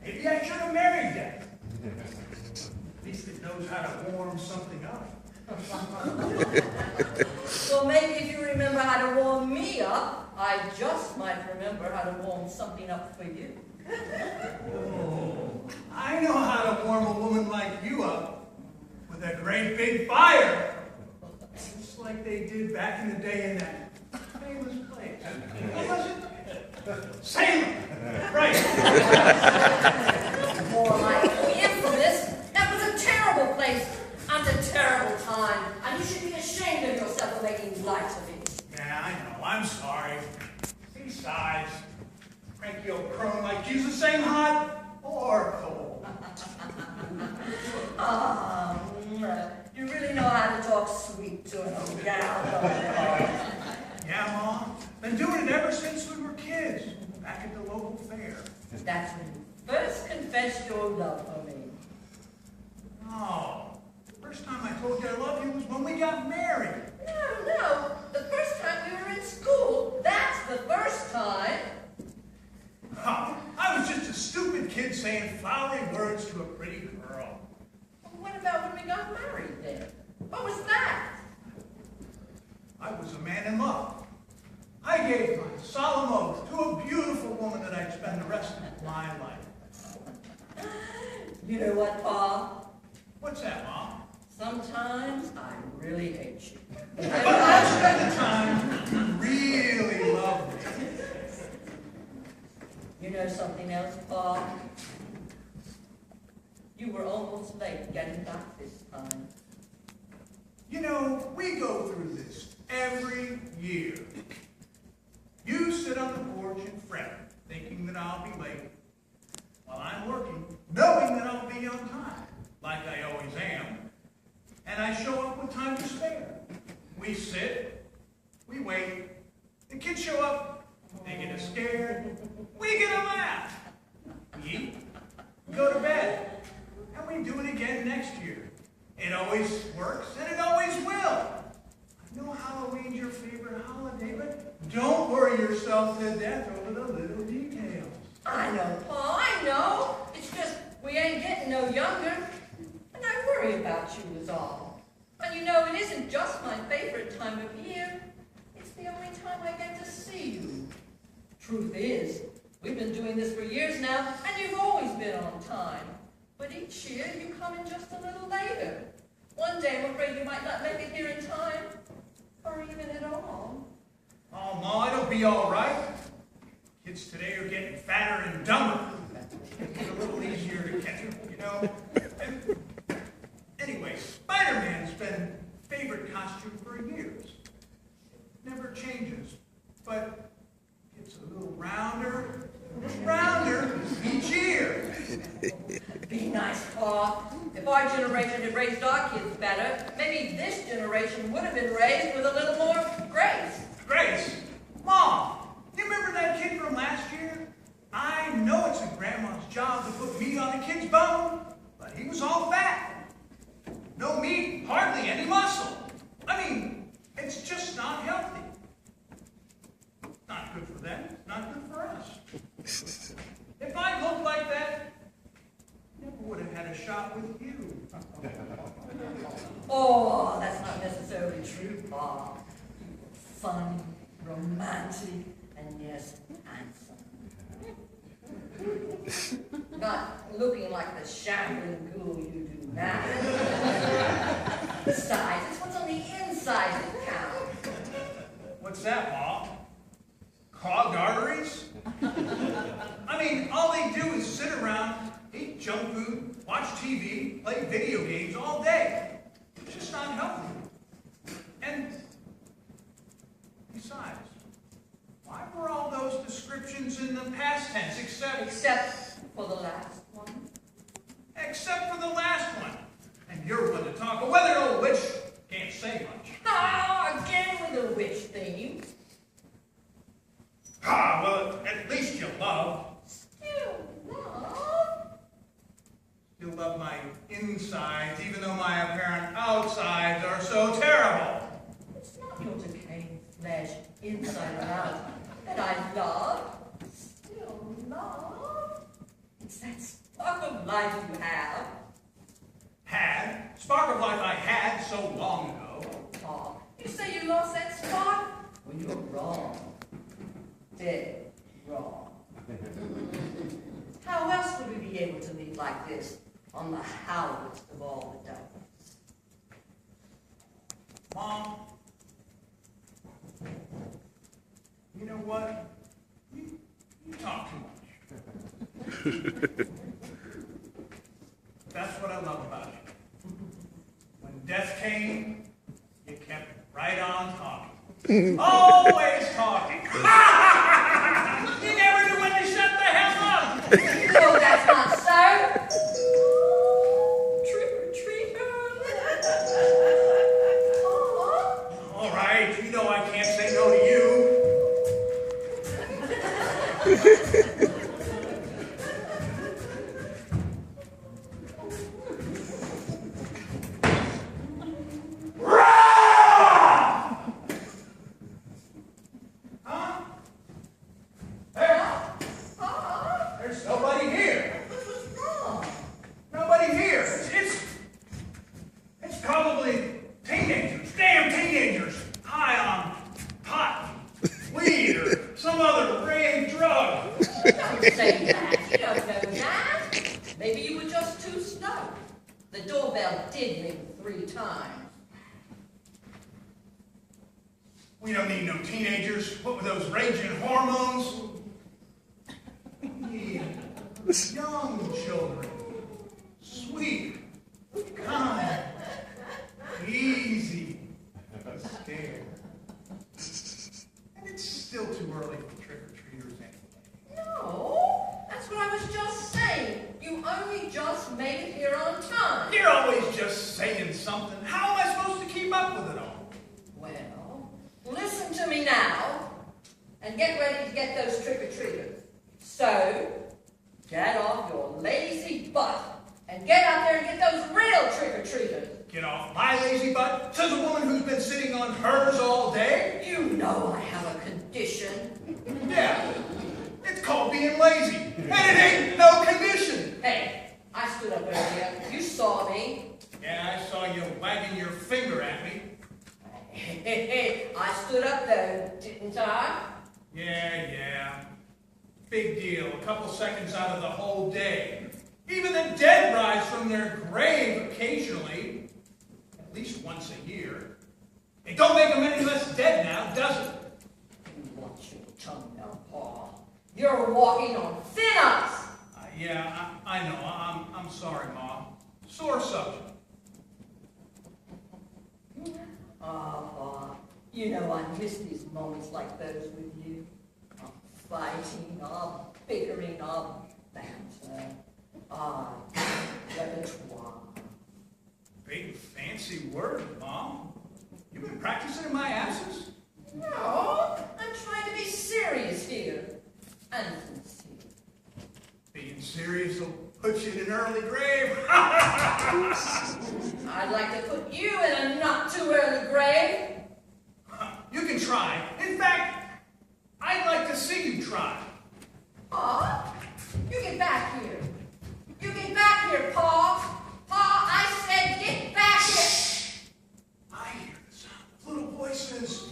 Maybe I should have married that. At least it knows how to warm something up. Well, maybe if you remember how to warm me up, I just might remember how to warm something up for you. Oh, I know how to warm a woman like you up with a great big fire. Just like they did back in the day in that famous place. What was it? Salem. Right. More like infamous. That was a terrible place and a terrible time, and you should be ashamed of yourself for making light of it. Yeah, I know. I'm sorry. Besides, cranky old crone like you's the same hot or cold. You really know how to talk sweet to an old gal, don't you? Yeah, Mom. Been doing it ever since we were kids, back at the local fair. That's when you first confessed your love for me. Oh, the first time I told you I love you was when we got married. No. The first time we were in school. That's the first time. Oh, I was just a stupid kid saying flowery words to a pretty girl. Well, what about when we got married then? What was that? I was a man in love. I gave my solemn oath to a beautiful woman that I'd spend the rest of my life. You know what, Pa? What's that, Mom? Sometimes I really hate you. But most of the time, you really love me. You know something else, Pa? You were almost late getting back this time. You know, we go through this every year. You sit on the porch and fret, thinking that I'll be late, while I'm working, knowing that I'll be on time, like I always am, and I show up with time to spare. We sit, we wait, the kids show up, they get us scared, we get a laugh. We eat, we go to bed, and we do it again next year. It always works, and it always will. I know Halloween's your favorite holiday, but don't worry yourself to death over the little details. I know, Pa, I know. It's just we ain't getting no younger, and I worry about you is all. And you know, it isn't just my favorite time of year. It's the only time I get to see you. Truth is, we've been doing this for years now, and you've always been on time. But each year, you come in just a little later. One day, I'm afraid you might not make it here in time, or even at all. Oh, Ma, it'll be all right. Kids today are getting fatter and dumber. It's a little easier to catch them, you know? And anyway, Spider-Man's been favorite costume for years. It never changes, but it's a little rounder each year. Be nice, Pa. If our generation had raised our kids better, maybe this generation would have been raised with a little more grace. Grace, Mom, you remember that kid from last year? I know it's a grandma's job to put meat on a kid's bone, but he was all fat. No meat, hardly any muscle. I mean, it's just not healthy. Not good for them, not good for us. If I looked like that, I never would have had a shot with you. Oh, that's not necessarily true, Pa. You were fun, romantic, and yes, handsome. Not looking like the shambling ghoul you do now. Besides, it's what's on the inside that counts. What's that, Ma? Clogged arteries? I mean, all they do is sit around, eat junk food, watch TV, play video games all day. It's just not healthy. And besides, why were all those descriptions in the past tense Except for the last one. except for the last one? And you're one to talk, but whether old witch can't say much. Ah, again with a witch theme. Ah, well, at least you love. Still love. You love my insides, even though my apparent outsides are so terrible. It's not your decaying flesh, inside and out, that I love. Still love. It's It's that spark of life you have. Had? Spark of life I had so long ago. Aw, you say you lost that spark? Well, you're wrong. Dead wrong. How else would we be able to lead like this on the howlest of all the days? Mom, you know what? You talk too much. That's what I love about you. When death came, you kept right on talking. Always talking. You never knew when to shut the hell up. No, that's not so. Trick or treaters. All right, you know I can't say no to you. There's nobody here. Nobody here. It's probably teenagers, damn teenagers, high on pot, weed, or some other rare drug. Don't say that. You don't know that. Maybe you were just too slow. The doorbell did ring 3 times. We don't need no teenagers. What with those raging hormones? We need young children. Sweet, kind, easy, scared. And it's still too early for trick-or-treaters anyway. No, that's what I was just saying. You only just made it here on time. You're always just saying something. How am I supposed to keep up with it all? Well, listen to me now, and get ready to get those trick-or-treaters. So, get off your lazy butt, and get out there and get those real trick-or-treaters. Get off my lazy butt, says a woman who's been sitting on hers all day. You know I have a condition. Yeah, it's called being lazy, and it ain't no condition. Hey, I stood up earlier. You saw me. Yeah, I saw you wagging your finger at me. I stood up though, didn't I? Yeah. Big deal. A couple seconds out of the whole day. Even the dead rise from their grave occasionally. At least once a year. It don't make them any less dead now, does it? You watch your tongue now, Paul. You're walking on thin ice. Yeah, I know. I'm sorry, Mom. Sore subject. Bob, you know I miss these moments like those with you. Fighting, bickering, banter, repertoire. Big fancy word, Mom. You've been practicing in my absence? No, I'm trying to be serious here. And sincere. Being serious will put you in an early grave. I'd like to put you in a not too early grave. You can try. In fact, I'd like to see you try. You get back here. You get back here, Paul. Paul, I said get back here. I hear the sound of little voices.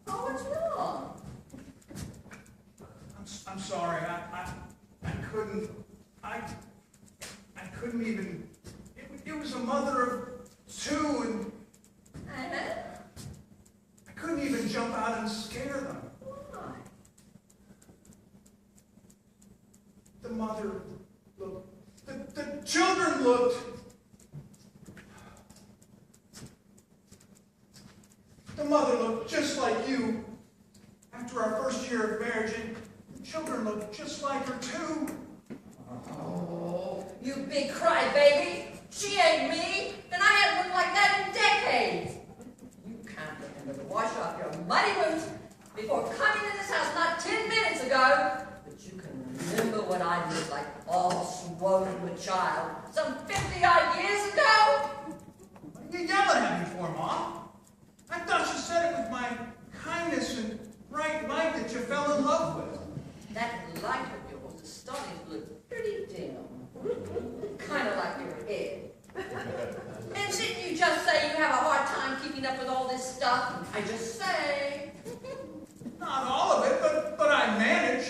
What's wrong? I'm sorry. I couldn't even. It was a mother of 2, and I couldn't even jump out and scare them. Why? The mother looked. The children looked. The mother looked just like you. After our first year of marriage, and the children looked just like her too. Oh, you big crybaby. She ain't me. Then I haven't looked like that in decades. You can't remember to wash off your muddy boots before coming in this house not 10 minutes ago. But you can remember what I looked like, all swollen with child, some 50-odd years ago. yelling at me for, Mom? I thought you said it was my kindness and bright light that you fell in love with. That light of yours is starting to look pretty dim. Kind of like your head. And didn't you just say you have a hard time keeping up with all this stuff? I just say. Not all of it, but I manage.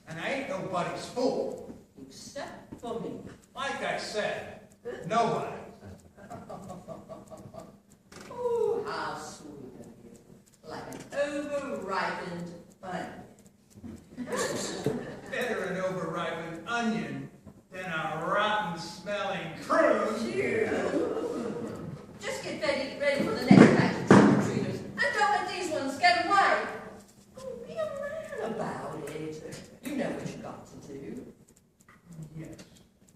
And I ain't nobody's fool. Except for me. Like I said, nobody. Oh, how sweet of you. Like an over-ripened onion. Better an over-ripened onion than a rotten-smelling prune. Just get ready for the next batch of trick-or-treaters, and don't let these ones get away. Oh, be a man about it. You know what you got to do. Yes,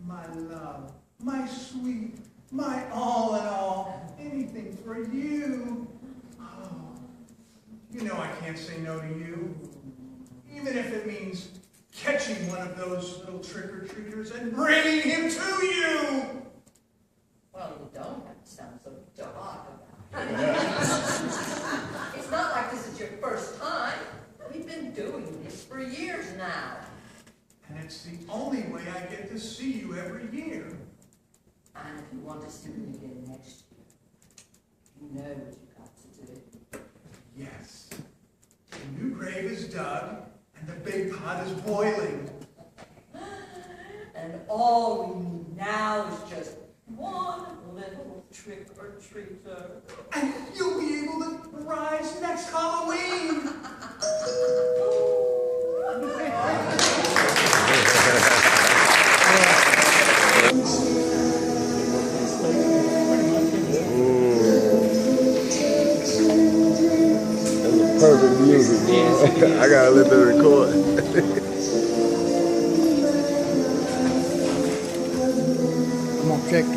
my love, my sweet, my all in all, anything for you. Oh, you know I can't say no to you, even if it means catching one of those little trick-or-treaters and bringing him to you. Well, you don't have to sound so dark about it. It's not like this is your first time. We've been doing this for years now. And it's the only way I get to see you every year. And if you want to see me again next year, you know what you got to do. Yes. The new grave is dug, and the big pot is boiling. And all we need now is just one little trick-or-treater. And you'll be able to rise next Halloween. Perfect music, man. I gotta let that record. Come on, check.